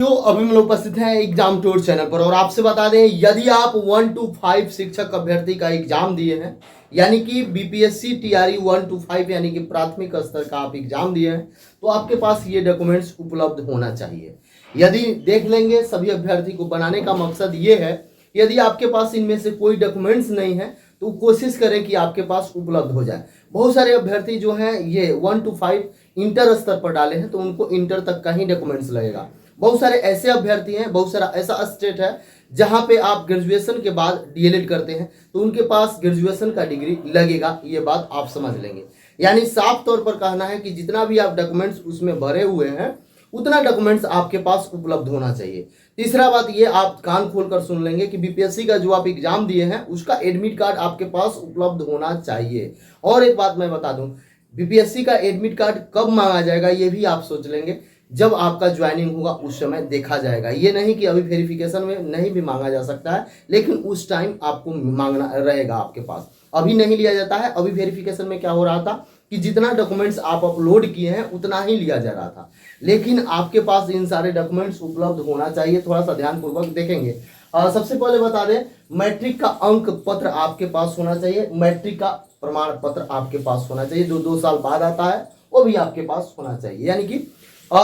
तो अभी हम लोग उपस्थित हैं एग्जाम टूर चैनल पर और आपसे बता दें यदि आप 1 to 5 शिक्षक अभ्यर्थी का एग्जाम दिए हैं यानी कि बीपीएससी टीआरई 1 to 5 यानी कि प्राथमिक स्तर का आप एग्जाम दिए हैं तो आपके पास ये डॉक्यूमेंट्स उपलब्ध होना चाहिए। यदि देख लेंगे सभी अभ्यर्थी को बनाने का मकसद ये है, यदि आपके पास इनमें से कोई डॉक्यूमेंट्स नहीं है तो कोशिश करें कि आपके पास उपलब्ध हो जाए। बहुत सारे अभ्यर्थी जो हैं ये 1 to 5 इंटर स्तर पर डाले हैं तो उनको इंटर तक का ही डॉक्यूमेंट्स लगेगा। बहुत सारे ऐसे अभ्यर्थी हैं, बहुत सारा ऐसा स्टेट है जहां पे आप ग्रेजुएशन के बाद डीएलएड करते हैं तो उनके पास ग्रेजुएशन का डिग्री लगेगा, ये बात आप समझ लेंगे। यानी साफ तौर पर कहना है कि जितना भी आप डॉक्यूमेंट्स उसमें भरे हुए हैं उतना डॉक्यूमेंट्स आपके पास उपलब्ध होना चाहिए। तीसरा बात ये आप कान खोलकर सुन लेंगे कि बीपीएससी का जो आप एग्जाम दिए हैं उसका एडमिट कार्ड आपके पास उपलब्ध होना चाहिए। और एक बात मैं बता दूं, बीपीएससी का एडमिट कार्ड कब मांगा जाएगा ये भी आप सोच लेंगे, जब आपका ज्वाइनिंग होगा उस समय देखा जाएगा। ये नहीं कि अभी वेरिफिकेशन में नहीं भी मांगा जा सकता है, लेकिन उस टाइम आपको मांगना रहेगा आपके पास। अभी नहीं लिया जाता है। अभी वेरिफिकेशन में क्या हो रहा था कि जितना डॉक्यूमेंट्स आप अपलोड किए हैं उतना ही लिया जा रहा था, लेकिन आपके पास इन सारे डॉक्यूमेंट्स उपलब्ध होना चाहिए। थोड़ा सा ध्यानपूर्वक देखेंगे। सबसे पहले बता दें, मैट्रिक का अंक पत्र आपके पास होना चाहिए। मैट्रिक का प्रमाण पत्र आपके पास होना चाहिए, जो 2 साल बाद आता है वो भी आपके पास होना चाहिए। यानी कि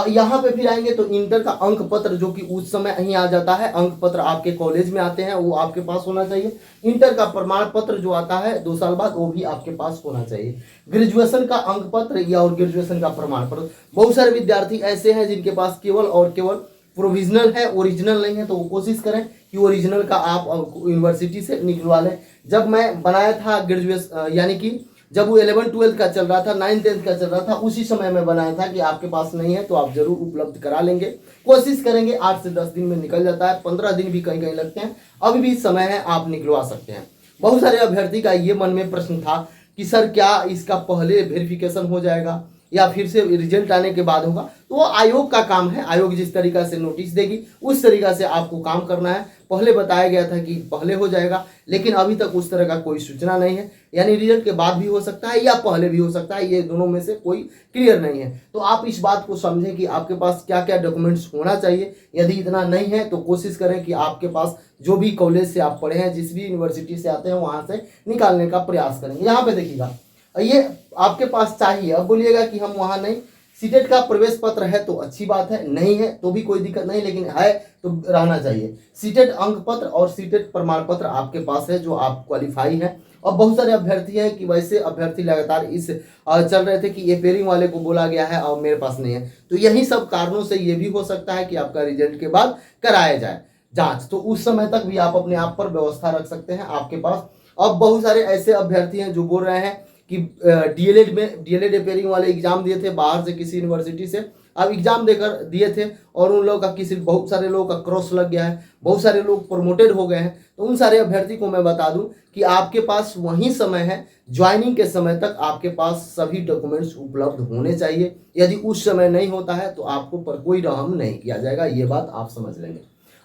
यहाँ पे फिर आएंगे तो इंटर का अंक पत्र जो कि उस समय ही आ जाता है, अंक पत्र आपके कॉलेज में आते हैं वो आपके पास होना चाहिए। इंटर का प्रमाण पत्र जो आता है 2 साल बाद वो भी आपके पास होना चाहिए। ग्रेजुएशन का अंक पत्र या और ग्रेजुएशन का प्रमाण पत्र, बहुत सारे विद्यार्थी ऐसे हैं जिनके पास केवल और केवल प्रोविजनल है, ओरिजिनल नहीं है, तो वो कोशिश करें कि ओरिजिनल का आप यूनिवर्सिटी से निकलवा लें। जब मैं बनाया था ग्रेजुएशन यानी कि जब वो 11-12 का चल रहा था, 9-10 का चल रहा था, उसी समय में बनाया था कि आपके पास नहीं है तो आप जरूर उपलब्ध करा लेंगे। कोशिश करेंगे 8 से 10 दिन में निकल जाता है, 15 दिन भी कहीं कहीं लगते हैं, अभी भी समय है, आप निकलवा सकते हैं। बहुत सारे अभ्यर्थी का ये मन में प्रश्न था कि सर क्या इसका पहले वेरिफिकेशन हो जाएगा या फिर से रिजल्ट आने के बाद होगा, तो वो आयोग का काम है। आयोग जिस तरीका से नोटिस देगी उस तरीका से आपको काम करना है। पहले बताया गया था कि पहले हो जाएगा, लेकिन अभी तक उस तरह का कोई सूचना नहीं है। यानी रिजल्ट के बाद भी हो सकता है या पहले भी हो सकता है, ये दोनों में से कोई क्लियर नहीं है। तो आप इस बात को समझें कि आपके पास क्या क्या डॉक्यूमेंट्स होना चाहिए। यदि इतना नहीं है तो कोशिश करें कि आपके पास जो भी कॉलेज से आप पढ़े हैं, जिस भी यूनिवर्सिटी से आते हैं वहां से निकालने का प्रयास करेंगे। यहाँ पे देखिएगा ये आपके पास चाहिए। अब बोलिएगा कि हम वहां नहीं, सीटेट का प्रवेश पत्र है तो अच्छी बात है, नहीं है तो भी कोई दिक्कत नहीं, लेकिन है तो रहना चाहिए। सीटेट अंक पत्र और सीटेट प्रमाण पत्र आपके पास है जो आप क्वालिफाई है। और बहुत सारे अभ्यर्थी हैं कि वैसे अभ्यर्थी लगातार इस चल रहे थे कि ये पेयरिंग वाले को बोला गया है और मेरे पास नहीं है, तो यही सब कारणों से ये भी हो सकता है कि आपका रिजल्ट के बाद कराया जाए जांच, तो उस समय तक भी आप अपने आप पर व्यवस्था रख सकते हैं आपके पास। अब बहुत सारे ऐसे अभ्यर्थी हैं जो बोल रहे हैं कि डीएलएड पेयरिंग वाले एग्जाम दिए थे बाहर से किसी यूनिवर्सिटी से, अब एग्जाम देकर दिए थे और उन लोगों का बहुत सारे लोगों का क्रॉस लग गया है, बहुत सारे लोग प्रमोटेड हो गए हैं। तो उन सारे अभ्यर्थी को मैं बता दूं कि आपके पास वही समय है, ज्वाइनिंग के समय तक आपके पास सभी डॉक्यूमेंट्स उपलब्ध होने चाहिए। यदि उस समय नहीं होता है तो आपको पर कोई रहम नहीं किया जाएगा, ये बात आप समझ लेंगे।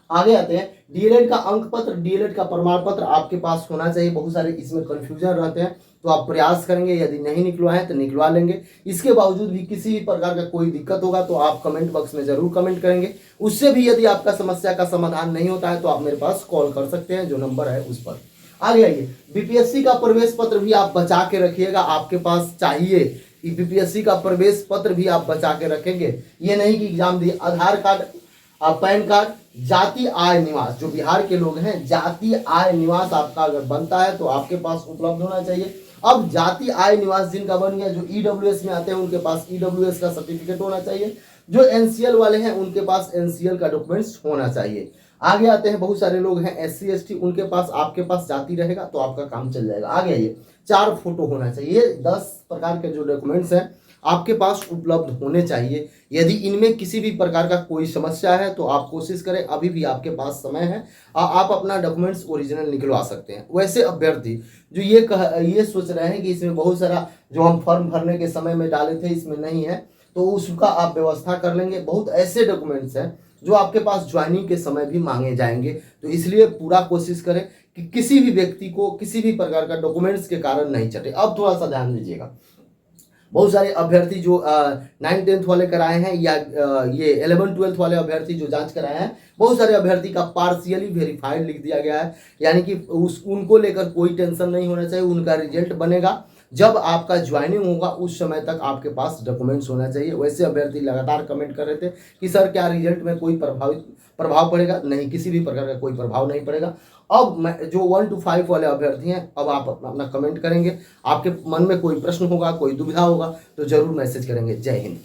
आगे आते हैं, डीएलएड का अंक पत्र, डीएलएड का प्रमाण पत्र आपके पास होना चाहिए। बहुत सारे इसमें कंफ्यूजन रहते हैं तो आप प्रयास करेंगे, यदि नहीं निकलवाएं तो निकलवा लेंगे। इसके बावजूद भी किसी भी प्रकार का कोई दिक्कत होगा तो आप कमेंट बॉक्स में जरूर कमेंट करेंगे। उससे भी यदि आपका समस्या का समाधान नहीं होता है तो आप मेरे पास कॉल कर सकते हैं, जो नंबर है उस पर। आगे आइए, बीपीएससी का प्रवेश पत्र भी आप बचा के रखिएगा, आपके पास चाहिए। बीपीएससी का प्रवेश पत्र भी आप बचा के रखेंगे, ये नहीं कि एग्जाम दिए। आधार कार्ड, पैन कार्ड, जाति आय निवास, जो बिहार के लोग हैं जाति आय निवास आपका अगर बनता है तो आपके पास उपलब्ध होना चाहिए। अब जाति आय निवास जिनका बन गया, जो ईडब्ल्यूएस में आते हैं उनके पास ईडब्ल्यूएस का सर्टिफिकेट होना चाहिए। जो एनसीएल वाले हैं उनके पास एनसीएल का डॉक्यूमेंट्स होना चाहिए। आगे आते हैं, बहुत सारे लोग हैं एससी एसटी, उनके पास आपके पास जाति रहेगा तो आपका काम चल जाएगा। आगे आइए, 4 फोटो होना चाहिए। 10 प्रकार के जो डॉक्यूमेंट्स हैं आपके पास उपलब्ध होने चाहिए। यदि इनमें किसी भी प्रकार का कोई समस्या है तो आप कोशिश करें, अभी भी आपके पास समय है, आप अपना डॉक्यूमेंट्स ओरिजिनल निकलवा सकते हैं। वैसे अभ्यर्थी जो ये सोच रहे हैं कि इसमें बहुत सारा जो हम फॉर्म भरने के समय में डाले थे इसमें नहीं है, तो उसका आप व्यवस्था कर लेंगे। बहुत ऐसे डॉक्यूमेंट्स हैं जो आपके पास ज्वाइनिंग के समय भी मांगे जाएंगे, तो इसलिए पूरा कोशिश करें कि किसी भी व्यक्ति को किसी भी प्रकार का डॉक्यूमेंट्स के कारण नहीं चटे। अब थोड़ा सा ध्यान दीजिएगा, बहुत सारे अभ्यर्थी जो 9th-10th वाले कराए हैं या ये 11th-12th वाले अभ्यर्थी जो जांच कराए हैं, बहुत सारे अभ्यर्थी का पार्शियली वेरीफाइड लिख दिया गया है, यानी कि उनको लेकर कोई टेंशन नहीं होना चाहिए। उनका रिजल्ट बनेगा जब आपका ज्वाइनिंग होगा, उस समय तक आपके पास डॉक्यूमेंट्स होना चाहिए। वैसे अभ्यर्थी लगातार कमेंट कर रहे थे कि सर क्या रिजल्ट में कोई प्रभाव पड़ेगा? नहीं, किसी भी प्रकार का कोई प्रभाव नहीं पड़ेगा। अब मैं जो 1 to 5 वाले अभ्यर्थी हैं, अब आप अपना कमेंट करेंगे। आपके मन में कोई प्रश्न होगा, कोई दुविधा होगा तो जरूर मैसेज करेंगे। जय हिंद।